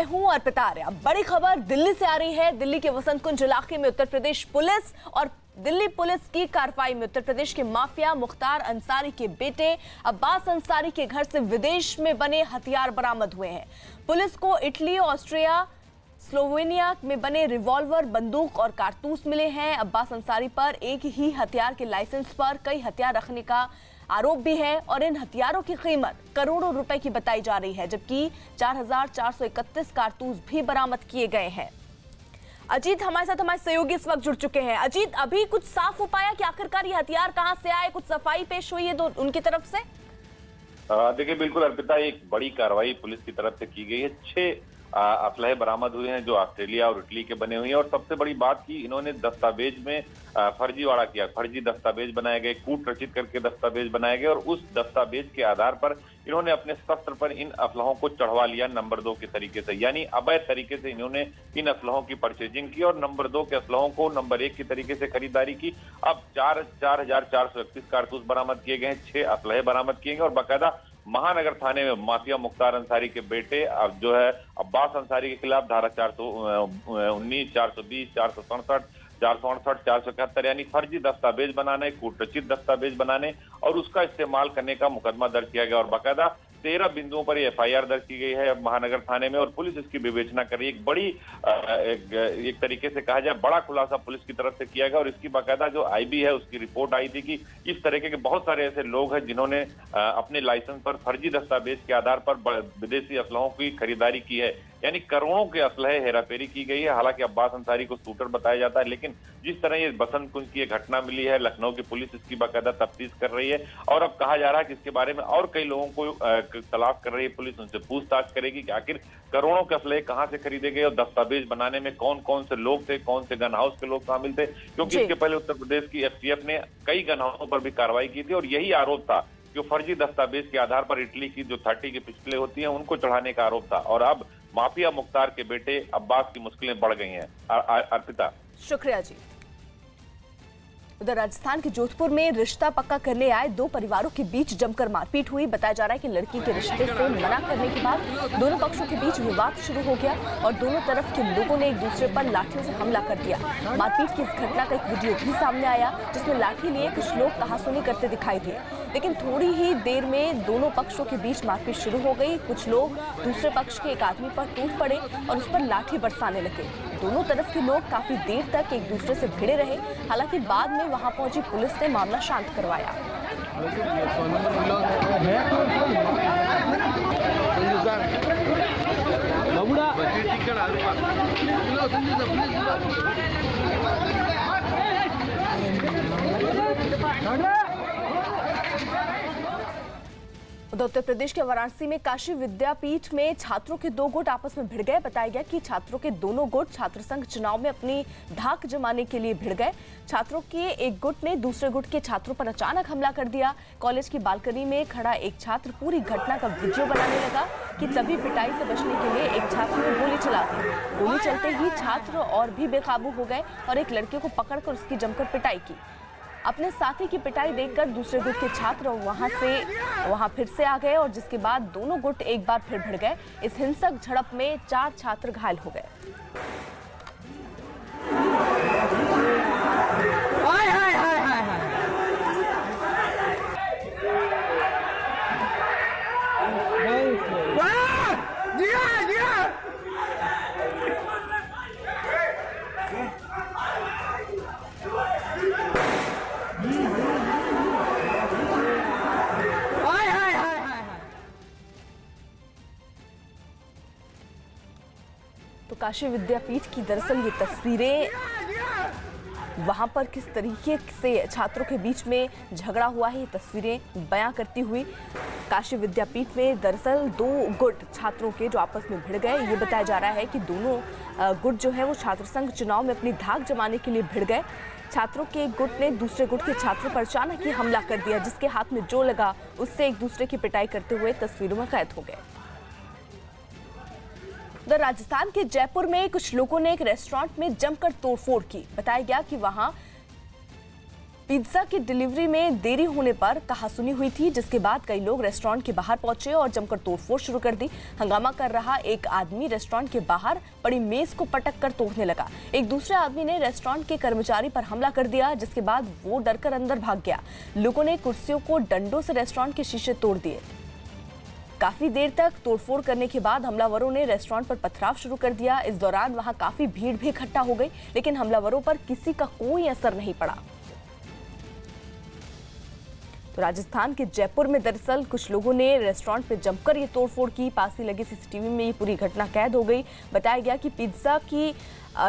हूं अर्पिता आर्या। बड़ी खबर दिल्ली से आ रही है। दिल्ली के वसंत कुंज इलाके में उत्तर प्रदेश पुलिस और दिल्ली पुलिस की कार्रवाई में उत्तर प्रदेश के माफिया मुख्तार अंसारी के बेटे अब्बास अंसारी के घर से विदेश में बने हथियार बरामद हुए हैं। पुलिस को इटली, ऑस्ट्रिया, स्लोवेनिया में बने रिवॉल्वर, बंदूक और कारतूस मिले हैं। अब्बास अंसारी पर एक ही हथियार के लाइसेंस पर कई हथियार रखने का आरोप भी है और इन हथियारों की कीमत करोड़ों रुपए की बताई जा रही है, जबकि 4,431 कारतूस भी बरामद किए गए हैं। अजीत हमारे साथ, हमारे सहयोगी इस वक्त जुड़ चुके हैं। अजीत, अभी कुछ साफ हो पाया कि आखिरकार ये हथियार कहां से आए? कुछ सफाई पेश हुई है उनकी तरफ से? देखिए, बिल्कुल अर्पिता, एक बड़ी कार्रवाई पुलिस की तरफ से की गई है। 6 असलहे बरामद हुए हैं जो ऑस्ट्रेलिया और इटली के बने हुए हैं। और सबसे बड़ी बात की, इन्होंने दस्तावेज में फर्जीवाड़ा किया। फर्जी दस्तावेज बनाए गए, कूट रचित करके दस्तावेज बनाए गए और उस दस्तावेज के आधार पर इन्होंने अपने शस्त्र पर इन असलहों को चढ़वा लिया नंबर 2 के तरीके से। यानी अवैध तरीके से इन्होंने इन असलहों की परचेजिंग की और नंबर 2 के असलहों को नंबर 1 के तरीके से खरीदारी की। अब 4,431 कारतूस बरामद किए गए हैं, 6 असलहे बरामद किए गए और बाकायदा महानगर थाने में माफिया मुख्तार अंसारी के बेटे अब जो है अब्बास अंसारी के खिलाफ धारा 419, 420, 467, 468, 471 यानी फर्जी दस्तावेज बनाने, कूटरचित दस्तावेज बनाने और उसका इस्तेमाल करने का मुकदमा दर्ज किया गया। और बाकायदा 13 बिंदुओं पर एफआईआर दर्ज की गई है महानगर थाने में और पुलिस इसकी विवेचना कर रही है। एक बड़ी एक तरीके से कहा जाए बड़ा खुलासा पुलिस की तरफ से किया गया और इसकी बाकायदा जो आईबी है उसकी रिपोर्ट आई थी कि इस तरीके के बहुत सारे ऐसे लोग हैं जिन्होंने अपने लाइसेंस पर फर्जी दस्तावेज के आधार पर विदेशी असलहों की खरीदारी की है। यानी करोड़ों के असलहे हेराफेरी की गई है। हालांकि अब्बास अंसारी को शूटर बताया जाता है, लेकिन जिस तरह ये बसंत कुंज की घटना मिली है, लखनऊ की पुलिस इसकी बाकायदा तफ्तीश कर रही है और अब कहा जा रहा है कि इसके बारे में और कई लोगों को तलाश कर रही है पुलिस। उनसे पूछताछ करेगी कि आखिर करोड़ों के असलहे कहां से खरीदे गए और दस्तावेज बनाने में कौन कौन से लोग थे, कौन से गन हाउस के लोग शामिल थे, क्योंकि इसके पहले उत्तर प्रदेश की एफटीएफ ने कई गन हाउसों पर भी कार्रवाई की थी और यही आरोप था जो फर्जी दस्तावेज के आधार पर इटली की जो 30 की पिस्टलें होती हैं उनको चढ़ाने का आरोप था। और अब माफिया मुख्तार के बेटे अब्बास की मुश्किलें बढ़ गई हैं। अर्पिता, शुक्रिया जी। उधर राजस्थान के जोधपुर में रिश्ता पक्का करने आए 2 परिवारों के बीच जमकर मारपीट हुई। बताया जा रहा है कि लड़की के रिश्ते से मना करने के बाद दोनों पक्षों के बीच विवाद शुरू हो गया और दोनों तरफ के लोगों ने एक दूसरे पर लाठियों से हमला कर दिया। मारपीट की इस घटना का एक वीडियो भी सामने आया जिसमें लाठी लिए कुछ लोग कहासुनी करते दिखाई दिए, लेकिन थोड़ी ही देर में दोनों पक्षों के बीच मारपीट शुरू हो गई। कुछ लोग दूसरे पक्ष के एक आदमी पर टूट पड़े और उस पर लाठी बरसाने लगे। दोनों तरफ के लोग काफी देर तक एक दूसरे से भिड़े रहे। हालांकि बाद में वहां पहुंची पुलिस ने मामला शांत करवाया। उधर उत्तर प्रदेश के वाराणसी में काशी विद्यापीठ में छात्रों के 2 गुट आपस में भिड़ गए। बताया गया कि छात्रों के दोनों गुट छात्र संघ चुनाव में अपनी धाक जमाने के लिए भिड़ गए। छात्रों के एक गुट ने दूसरे गुट के छात्रों पर अचानक हमला कर दिया। कॉलेज की बालकनी में खड़ा एक छात्र पूरी घटना का वीडियो बनाने लगा कि तभी पिटाई से बचने के लिए एक छात्र ने गोली चला दी। गोली चलते ही छात्र और भी बेकाबू हो गए और एक लड़के को पकड़कर उसकी जमकर पिटाई की। अपने साथी की पिटाई देखकर दूसरे गुट के छात्र वहां फिर से आ गए और जिसके बाद दोनों गुट एक बार फिर भिड़ गए। इस हिंसक झड़प में 4 छात्र घायल हो गए। तो काशी विद्यापीठ की दरअसल ये तस्वीरें वहां पर किस तरीके से छात्रों के बीच में झगड़ा हुआ है, ये तस्वीरें बयां करती हुई। काशी विद्यापीठ में दरअसल 2 गुट छात्रों के जो आपस में भिड़ गए। ये बताया जा रहा है कि दोनों गुट जो है वो छात्र संघ चुनाव में अपनी धाक जमाने के लिए भिड़ गए। छात्रों के एक गुट ने दूसरे गुट के छात्रों पर अचानक ही हमला कर दिया, जिसके हाथ में जो लगा उससे एक दूसरे की पिटाई करते हुए तस्वीरों में कैद हो गए। उधर राजस्थान के जयपुर में कुछ लोगों ने एक रेस्टोरेंट में जमकर तोड़फोड़ की। बताया गया कि वहां पिज्जा की डिलीवरी में देरी होने पर कहासुनी हुई थी, जिसके बाद कई लोग रेस्टोरेंट के बाहर पहुंचे और जमकर तोड़फोड़ शुरू कर दी। हंगामा कर रहा एक आदमी रेस्टोरेंट के बाहर पड़ी मेज को पटक कर तोड़ने लगा। एक दूसरे आदमी ने रेस्टोरेंट के कर्मचारी पर हमला कर दिया, जिसके बाद वो डरकर अंदर भाग गया। लोगों ने कुर्सियों को डंडों से रेस्टोरेंट के शीशे तोड़ दिए। काफी देर तक तोड़फोड़ करने के बाद हमलावरों ने रेस्टोरेंट पर पथराव शुरू कर दिया। इस दौरान वहां काफी भीड़ भी इकट्ठा हो गई, लेकिन हमलावरों पर किसी का कोई असर नहीं पड़ा। तो राजस्थान के जयपुर में दरअसल कुछ लोगों ने रेस्टोरेंट पे जमकर ये तोड़फोड़ की। पास ही लगे सीसीटीवी में ये पूरी घटना कैद हो गई। बताया गया कि पिज्जा की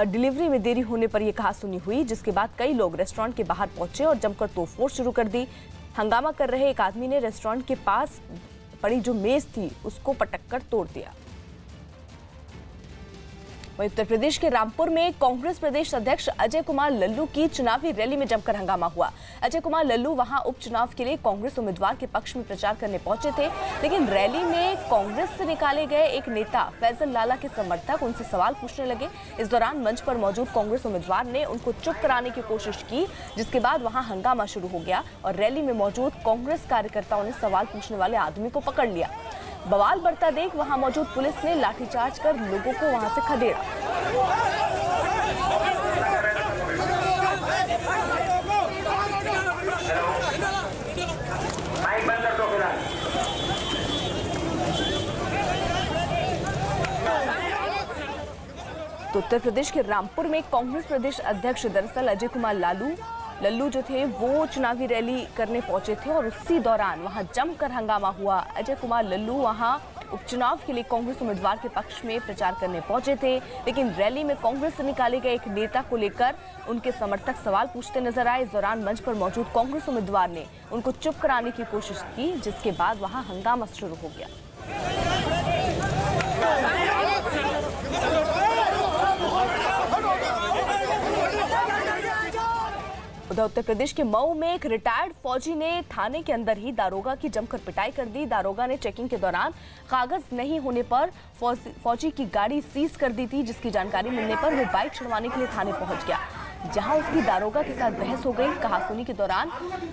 डिलीवरी में देरी होने पर यह कहासुनी हुई, जिसके बाद कई लोग रेस्टोरेंट के बाहर पहुंचे और जमकर तोड़फोड़ शुरू कर दी। हंगामा कर रहे एक आदमी ने रेस्टोरेंट के पास पड़ी जो मेज थी उसको पटककर तोड़ दिया। उत्तर प्रदेश के रामपुर में कांग्रेस प्रदेश अध्यक्ष अजय कुमार लल्लू की चुनावी रैली में जमकर हंगामा हुआ। अजय कुमार लल्लू वहां उपचुनाव के लिए कांग्रेस उम्मीदवार के पक्ष में प्रचार करने पहुंचे थे, लेकिन रैली में कांग्रेस से निकाले गए एक नेता फैजल लाला के समर्थक उनसे सवाल पूछने लगे। इस दौरान मंच पर मौजूद कांग्रेस उम्मीदवार ने उनको चुप कराने की कोशिश की, जिसके बाद वहां हंगामा शुरू हो गया और रैली में मौजूद कांग्रेस कार्यकर्ताओं ने सवाल पूछने वाले आदमी को पकड़ लिया। बवाल बढ़ता देख वहां मौजूद पुलिस ने लाठीचार्ज कर लोगों को वहां से खदेड़ा। तो उत्तर प्रदेश के रामपुर में कांग्रेस प्रदेश अध्यक्ष दरअसल अजय कुमार लल्लू जो थे वो चुनावी रैली करने पहुंचे थे और उसी दौरान वहां जमकर हंगामा हुआ। अजय कुमार लल्लू वहां उपचुनाव के लिए कांग्रेस उम्मीदवार के पक्ष में प्रचार करने पहुंचे थे, लेकिन रैली में कांग्रेस से निकाले गए एक नेता को लेकर उनके समर्थक सवाल पूछते नजर आए। इस दौरान मंच पर मौजूद कांग्रेस उम्मीदवार ने उनको चुप कराने की कोशिश की, जिसके बाद वहां हंगामा शुरू हो गया। उधर उत्तर प्रदेश के मऊ में एक रिटायर्ड फौजी ने थाने के अंदर ही दारोगा की जमकर पिटाई कर दी। दारोगा ने चेकिंग के दौरान कागज नहीं होने पर फौजी की गाड़ी सीज कर दी थी, जिसकी जानकारी मिलने पर वो बाइक छुड़वाने के लिए थाने पहुंच गया, जहां उसकी दारोगा के साथ बहस हो गई। कहासुनी के दौरान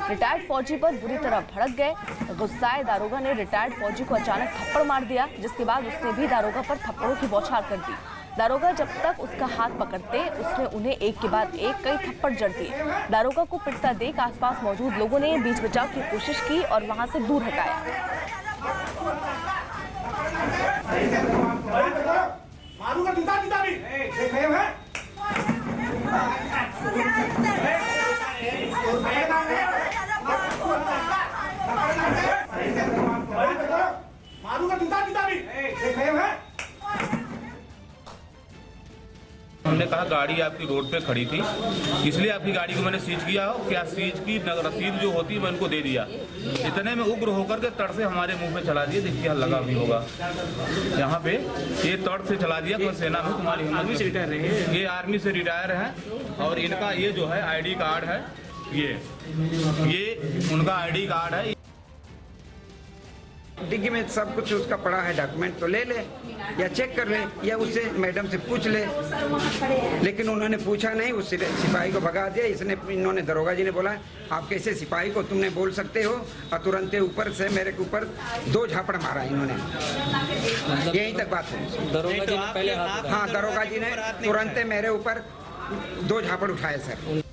रिटायर्ड फौजी पर बुरी तरह भड़क गए। गुस्साए दारोगा ने रिटायर्ड फौजी को अचानक थप्पड़ मार दिया, जिसके बाद उसने भी दारोगा पर थप्पड़ों की बौछार कर दी। दारोगा जब तक उसका हाथ पकड़ते उसने उन्हें एक के बाद एक कई थप्पड़ जड़ दिए। दारोगा को पिटता देख आसपास मौजूद लोगों ने बीच बचाव की कोशिश की और वहां से दूर हटाया। हमने कहा गाड़ी आपकी रोड पे खड़ी थी, इसलिए आपकी गाड़ी को मैंने सीज किया हो। क्या सीज की रसीद जो होती है मैं उनको दे दिया। इतने में उग्र होकर के तड़ से हमारे मुंह पे चला दिया। देखिए लगा भी होगा यहाँ पे, ये तड़ से चला दिया। कोई सेना में तुम्हारी आर्मी से रिटायर है, ये आर्मी से रिटायर है और इनका ये जो है ID कार्ड है, ये उनका ID कार्ड है। डिग्गी में सब कुछ उसका पड़ा है, डॉक्यूमेंट तो ले ले या चेक कर ले या उससे मैडम से पूछ ले, लेकिन उन्होंने पूछा नहीं। उस सिपाही को भगा दिया। इन्होंने दरोगा जी ने बोला आप कैसे सिपाही को तुमने बोल सकते हो, और तुरंत ऊपर से मेरे के ऊपर 2 झापड़ मारा इन्होंने। यहीं तक बात है। दरोगा जी ने पहले हाँ, दरोगा जी ने तुरंत मेरे ऊपर 2 झापड़ उठाए सर।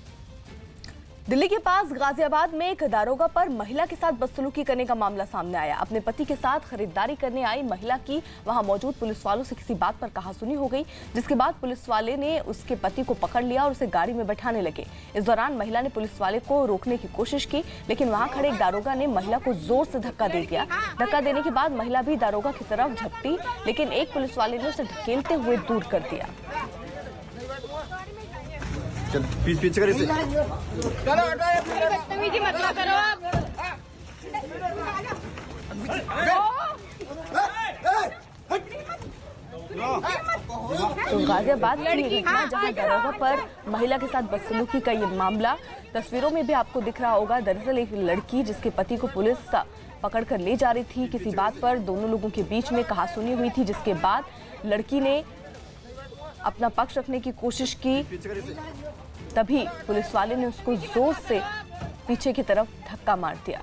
दिल्ली के पास गाजियाबाद में एक दारोगा पर महिला के साथ बदसलूकी करने का मामला सामने आया। अपने पति के साथ खरीदारी करने आई महिला की वहां मौजूद पुलिस वालों से किसी बात पर कहासुनी हो गई, जिसके बाद पुलिस वाले ने उसके पति को पकड़ लिया और उसे गाड़ी में बैठाने लगे। इस दौरान महिला ने पुलिस वाले को रोकने की कोशिश की, लेकिन वहां खड़े एक दारोगा ने महिला को जोर से धक्का दे दिया। धक्का देने के बाद महिला भी दारोगा की तरफ झपटी, लेकिन एक पुलिस वाले ने उसे ढकेलते हुए दूर कर दिया। पीछे कर इसे। बदतमीजी मत करो आप। तो गाजियाबाद की घटना जहां दारोगा पर महिला के साथ बदसलूकी का ये मामला तस्वीरों में भी आपको दिख रहा होगा। दरअसल एक लड़की जिसके पति को पुलिस पकड़कर ले जा रही थी, किसी बात पर दोनों लोगों के बीच में कहासुनी हुई थी, जिसके बाद लड़की ने अपना पक्ष रखने की कोशिश की, तभी पुलिस वाले ने उसको जोर से पीछे की तरफ धक्का मार दिया।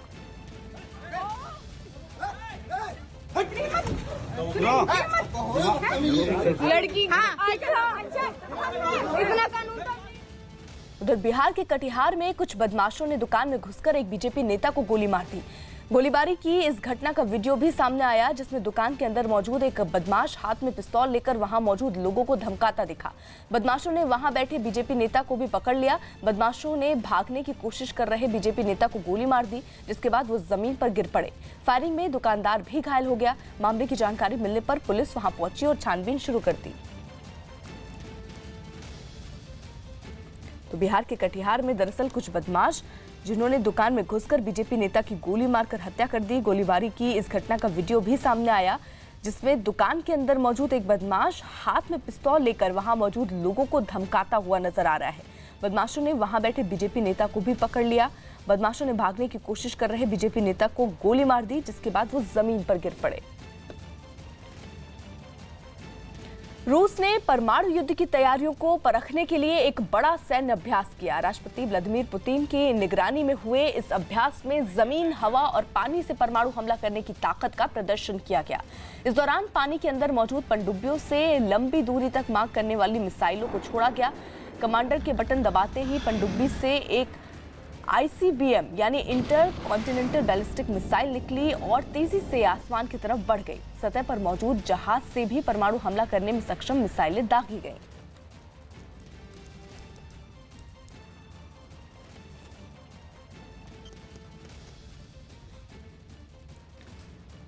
लड़की उधर बिहार के कटिहार में कुछ बदमाशों ने दुकान में घुसकर एक बीजेपी नेता को गोली मार दी। गोलीबारी की इस घटना का वीडियो भी सामने आया, जिसमें दुकान के अंदर मौजूद एक बदमाश हाथ में पिस्तौल लेकर वहां मौजूद लोगों को धमकाता दिखा। बदमाशों ने वहां बैठे बीजेपी नेता को भी पकड़ लिया। बदमाशों ने भागने की कोशिश कर रहे बीजेपी नेता को गोली मार दी, जिसके बाद वो जमीन पर गिर पड़े। फायरिंग में दुकानदार भी घायल हो गया। मामले की जानकारी मिलने पर पुलिस वहां पहुंची और छानबीन शुरू कर दी। तो बिहार के कटिहार में दरअसल कुछ बदमाश जिन्होंने दुकान में घुसकर बीजेपी नेता की गोली मारकर हत्या कर दी। गोलीबारी की इस घटना का वीडियो भी सामने आया, जिसमें दुकान के अंदर मौजूद एक बदमाश हाथ में पिस्तौल लेकर वहां मौजूद लोगों को धमकाता हुआ नजर आ रहा है। बदमाशों ने वहां बैठे बीजेपी नेता को भी पकड़ लिया। बदमाशों ने भागने की कोशिश कर रहे बीजेपी नेता को गोली मार दी, जिसके बाद वो जमीन पर गिर पड़े। रूस ने परमाणु युद्ध की तैयारियों को परखने के लिए एक बड़ा सैन्य अभ्यास किया। राष्ट्रपति व्लादिमीर पुतिन की निगरानी में हुए इस अभ्यास में जमीन, हवा और पानी से परमाणु हमला करने की ताकत का प्रदर्शन किया गया। इस दौरान पानी के अंदर मौजूद पनडुब्बियों से लंबी दूरी तक मार करने वाली मिसाइलों को छोड़ा गया। कमांडर के बटन दबाते ही पनडुब्बी से एक ICBM यानी इंटर कॉन्टिनेंटल बैलिस्टिक मिसाइल निकली और तेजी से आसमान की तरफ बढ़ गई। सतह पर मौजूद जहाज से भी परमाणु हमला करने में सक्षम मिसाइलें दागी गईं।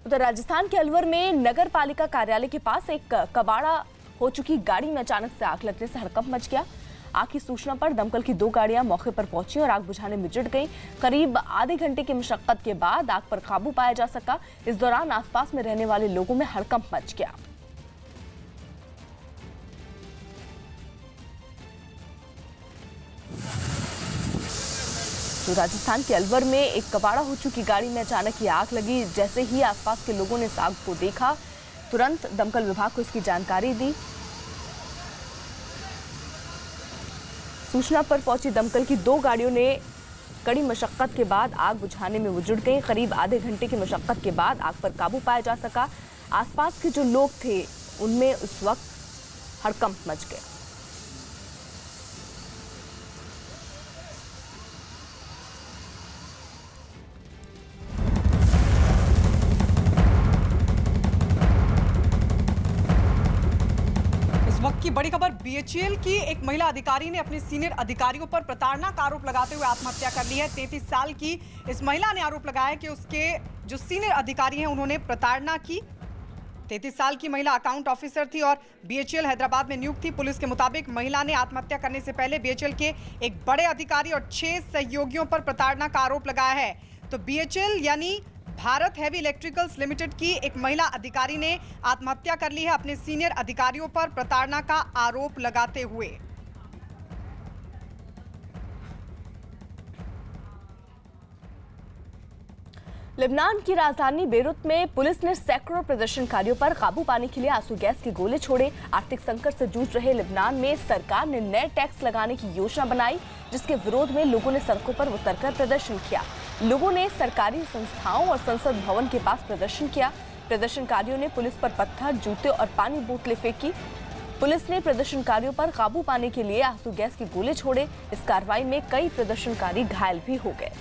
उधर राजस्थान के अलवर में नगर पालिका कार्यालय के पास एक कबाड़ा हो चुकी गाड़ी में अचानक से आग लगने से हड़कंप मच गया। आग की सूचना पर दमकल की 2 गाड़ियां मौके पर पहुंची और आग बुझाने में जुट गईं। करीब आधे घंटे की मशक्कत के बाद आग पर काबू पाया जा सका। इस दौरान आसपास में रहने वाले लोगों में हड़कंप मच गया। तो राजस्थान के अलवर में एक कबाड़ा हो चुकी गाड़ी में अचानक ही आग लगी। जैसे ही आसपास के लोगों ने इस आग को देखा, तुरंत दमकल विभाग को इसकी जानकारी दी। सूचना पर पहुंची दमकल की 2 गाड़ियों ने कड़ी मशक्कत के बाद आग बुझाने में वो जुट गई। करीब आधे घंटे की मशक्कत के बाद आग पर काबू पाया जा सका। आसपास के जो लोग थे उनमें उस वक्त हड़कंप मच गया। वक्त की बड़ी खबर, BHEL की एक महिला अधिकारी ने अपने सीनियर अधिकारियों पर प्रताड़ना का आरोप लगाते हुए आत्महत्या कर ली है। 33 साल की इस महिला ने आरोप लगाया कि उसके जो सीनियर अधिकारी हैं उन्होंने प्रताड़ना की। 33 साल की महिला अकाउंट ऑफिसर थी और BHEL हैदराबाद में नियुक्त थी। पुलिस के मुताबिक महिला ने आत्महत्या करने से पहले BHEL के एक बड़े अधिकारी और 6 सहयोगियों पर प्रताड़ना का आरोप लगाया है। तो BHEL यानी भारत हैवी इलेक्ट्रिकल्स लिमिटेड की एक महिला अधिकारी ने आत्महत्या कर ली है अपने सीनियर अधिकारियों पर प्रताड़ना का आरोप लगाते हुए। लेबनान की राजधानी बेरूत में पुलिस ने सैकड़ों प्रदर्शनकारियों पर काबू पाने के लिए आंसू गैस के गोले छोड़े। आर्थिक संकट से जूझ रहे लेबनान में सरकार ने नए टैक्स लगाने की योजना बनाई, जिसके विरोध में लोगों ने सड़कों पर उतरकर प्रदर्शन किया। लोगों ने सरकारी संस्थाओं और संसद भवन के पास प्रदर्शन किया। प्रदर्शनकारियों ने पुलिस पर पत्थर, जूते और पानी बोतलें फेंकी। पुलिस ने प्रदर्शनकारियों पर काबू पाने के लिए आंसू गैस के गोले छोड़े। इस कार्रवाई में कई प्रदर्शनकारी घायल भी हो गए।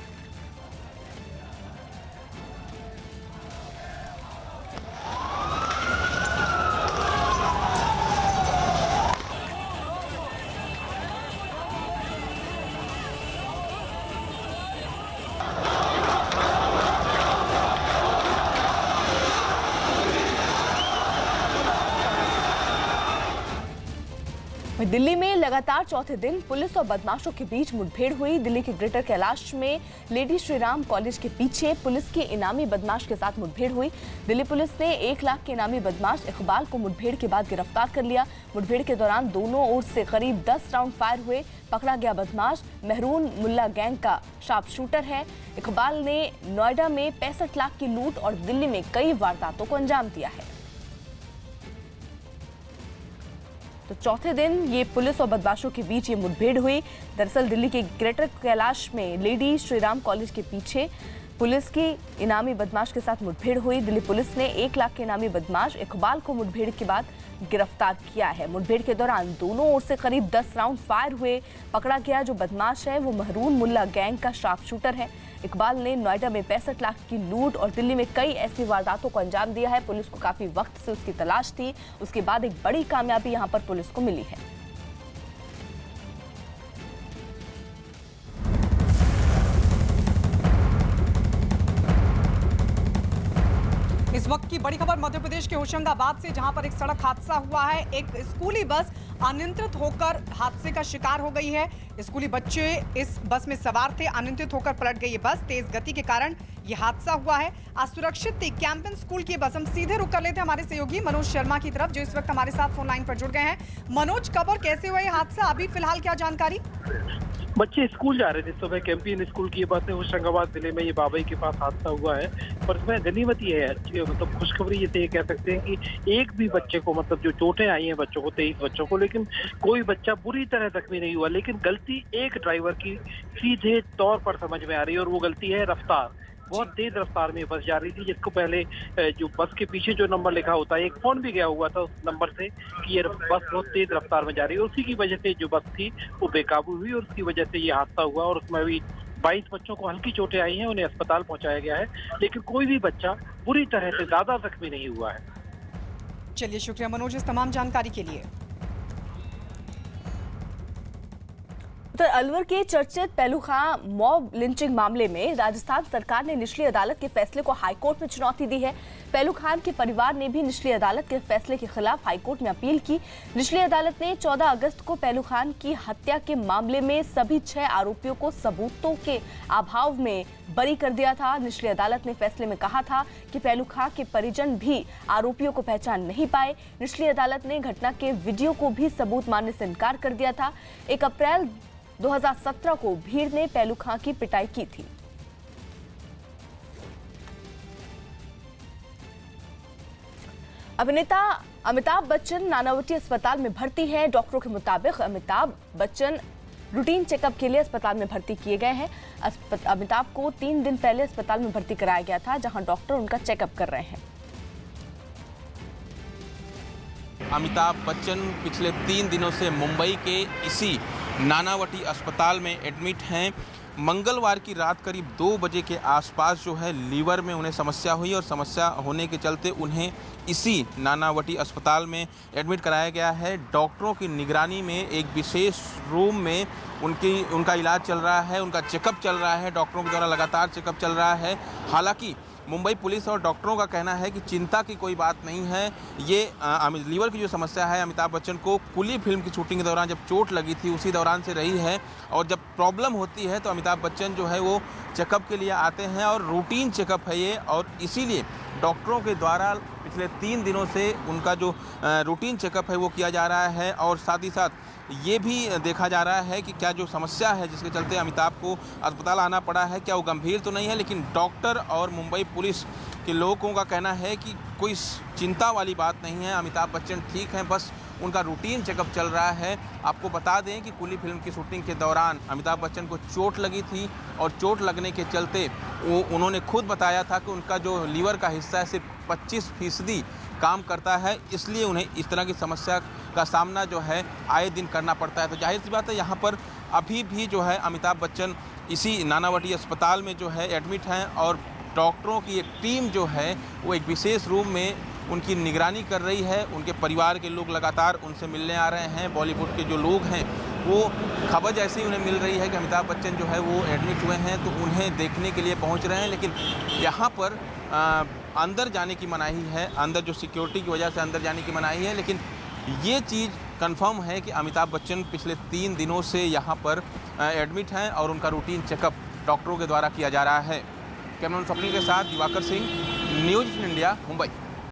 दिल्ली में लगातार चौथे दिन पुलिस और बदमाशों के बीच मुठभेड़ हुई। दिल्ली के ग्रेटर कैलाश में लेडी श्री राम कॉलेज के पीछे पुलिस के इनामी बदमाश के साथ मुठभेड़ हुई। दिल्ली पुलिस ने 1 लाख के इनामी बदमाश इकबाल को मुठभेड़ के बाद गिरफ्तार कर लिया। मुठभेड़ के दौरान दोनों ओर से करीब 10 राउंड फायर हुए। पकड़ा गया बदमाश मेहरून मुल्ला गैंग का शार्प शूटर है। इकबाल ने नोएडा में 65 लाख की लूट और दिल्ली में कई वारदातों को अंजाम दिया है। तो चौथे दिन ये पुलिस और बदमाशों के बीच ये मुठभेड़ हुई। दरअसल दिल्ली के ग्रेटर कैलाश में लेडी श्रीराम कॉलेज के पीछे पुलिस की इनामी बदमाश के साथ मुठभेड़ हुई। दिल्ली पुलिस ने 1 लाख के इनामी बदमाश इकबाल को मुठभेड़ के बाद गिरफ्तार किया है। मुठभेड़ के दौरान दोनों ओर से करीब 10 राउंड फायर हुए। पकड़ा गया जो बदमाश है वो महरून मुल्ला गैंग का शार्प शूटर है। इकबाल ने नोएडा में 65 लाख की लूट और दिल्ली में कई ऐसी वारदातों को अंजाम दिया है। पुलिस को काफी वक्त से उसकी तलाश थी। उसके बाद एक बड़ी कामयाबी यहां पर पुलिस को मिली है। इस वक्त की बड़ी खबर मध्य प्रदेश के होशंगाबाद से, जहां पर एक सड़क हादसा हुआ है। एक स्कूली बस अनियंत्रित होकर हादसे का शिकार हो गई है। स्कूली बच्चे इस बस में सवार थे, अनियंत्रित होकर पलट गई ये बस। तेज गति के कारण ये हादसा हुआ है। असुरक्षित थी कैंपन स्कूल की बस। हम सीधे रुक कर लेते हैं हमारे सहयोगी मनोज शर्मा की तरफ, जो इस वक्त हमारे साथ फोन लाइन पर जुड़ गए हैं। मनोज, कब और कैसे हुआ ये हादसा, अभी फिलहाल क्या जानकारी? बच्चे स्कूल जा रहे थे सुबह, कैंपियन स्कूल की बस है। होशंगाबाद जिले में ये बाबई के पास हादसा हुआ है। पर इसमें गनीमत ये है, मतलब खुशखबरी ये कह सकते हैं कि एक भी बच्चे को, मतलब जो चोटें आई हैं बच्चों को, 23 बच्चों को, लेकिन कोई बच्चा बुरी तरह जख्मी नहीं हुआ। लेकिन गलती एक ड्राइवर की सीधे तौर पर समझ में आ रही है, और वो गलती है रफ्तार। बहुत तेज रफ्तार में बस जा रही थी, जिसको पहले जो बस के पीछे जो नंबर लिखा होता है, एक फोन भी गया हुआ था उस नंबर से कि ये बस बहुत तेज रफ्तार में जा रही है। उसी की वजह से जो बस थी वो बेकाबू हुई और उसकी वजह से ये हादसा हुआ। और उसमें अभी 22 बच्चों को हल्की चोटें आई हैं, उन्हें अस्पताल पहुंचाया गया है, लेकिन कोई भी बच्चा बुरी तरह से ज्यादा जख्मी नहीं हुआ है। चलिए, शुक्रिया मनोज इस तमाम जानकारी के लिए। उधर अलवर के चर्चित पहलू खां मॉब लिंचिंग मामले में राजस्थान सरकार ने निचली अदालत के फैसले को हाईकोर्ट में चुनौती दी है। पहलू खान के परिवार ने भी निचली अदालत के फैसले के खिलाफ हाईकोर्ट में अपील की। निचली अदालत ने 14 अगस्त को पहलू खान की हत्या के मामले में सभी 6 आरोपियों को सबूतों के अभाव में बरी कर दिया था। निचली अदालत ने फैसले में कहा था कि पहलू खान के परिजन भी आरोपियों को पहचान नहीं पाए। निचली अदालत ने घटना के वीडियो को भी सबूत मानने से इनकार कर दिया था। 1 अप्रैल 2017 को भीड़ ने पहलू खां की पिटाई की थी। अभिनेता अमिताभ बच्चन नानावटी अस्पताल में भर्ती हैं। डॉक्टरों के मुताबिक अमिताभ बच्चन रूटीन चेकअप के लिए अस्पताल में भर्ती किए गए हैं। अमिताभ को 3 दिन पहले अस्पताल में भर्ती कराया गया था, जहां डॉक्टर उनका चेकअप कर रहे हैं। अमिताभ बच्चन पिछले 3 दिनों से मुंबई के इसी नानावटी अस्पताल में एडमिट हैं। मंगलवार की रात करीब 2 बजे के आसपास जो है लीवर में उन्हें समस्या हुई, और समस्या होने के चलते उन्हें इसी नानावटी अस्पताल में एडमिट कराया गया है। डॉक्टरों की निगरानी में एक विशेष रूम में उनका इलाज चल रहा है, उनका चेकअप चल रहा है। डॉक्टरों के द्वारा लगातार चेकअप चल रहा है। हालांकि मुंबई पुलिस और डॉक्टरों का कहना है कि चिंता की कोई बात नहीं है। ये लीवर की जो समस्या है अमिताभ बच्चन को कुली फिल्म की शूटिंग के दौरान जब चोट लगी थी उसी दौरान से रही है, और जब प्रॉब्लम होती है तो अमिताभ बच्चन जो है वो चेकअप के लिए आते हैं, और रूटीन चेकअप है ये। और इसीलिए डॉक्टरों के द्वारा पिछले 3 दिनों से उनका जो रूटीन चेकअप है वो किया जा रहा है। और साथ ही साथ ये भी देखा जा रहा है कि क्या जो समस्या है जिसके चलते अमिताभ को अस्पताल आना पड़ा है, क्या वो गंभीर तो नहीं है। लेकिन डॉक्टर और मुंबई पुलिस के लोगों का कहना है कि कोई चिंता वाली बात नहीं है, अमिताभ बच्चन ठीक हैं, बस उनका रूटीन चेकअप चल रहा है। आपको बता दें कि कुली फिल्म की शूटिंग के दौरान अमिताभ बच्चन को चोट लगी थी, और चोट लगने के चलते उन्होंने खुद बताया था कि उनका जो लीवर का हिस्सा है सिर्फ 25% काम करता है, इसलिए उन्हें इस तरह की समस्या का सामना जो है आए दिन करना पड़ता है। तो जाहिर सी बात है यहाँ पर अभी भी जो है अमिताभ बच्चन इसी नानावटी अस्पताल में जो है एडमिट हैं, और डॉक्टरों की एक टीम जो है वो एक विशेष रूम में उनकी निगरानी कर रही है। उनके परिवार के लोग लगातार उनसे मिलने आ रहे हैं। बॉलीवुड के जो लोग हैं वो खबर जैसे ही उन्हें मिल रही है कि अमिताभ बच्चन जो है वो एडमिट हुए हैं तो उन्हें देखने के लिए पहुंच रहे हैं। लेकिन यहाँ पर अंदर जाने की मनाही है, अंदर जो सिक्योरिटी की वजह से अंदर जाने की मनाही है। लेकिन ये चीज़ कंफर्म है कि अमिताभ बच्चन पिछले 3 दिनों से यहाँ पर एडमिट हैं, और उनका रूटीन चेकअप डॉक्टरों के द्वारा किया जा रहा है। कैमरामैन स्वप्निल के साथ दिवाकर सिंह, न्यूज़ इंडिया, मुंबई।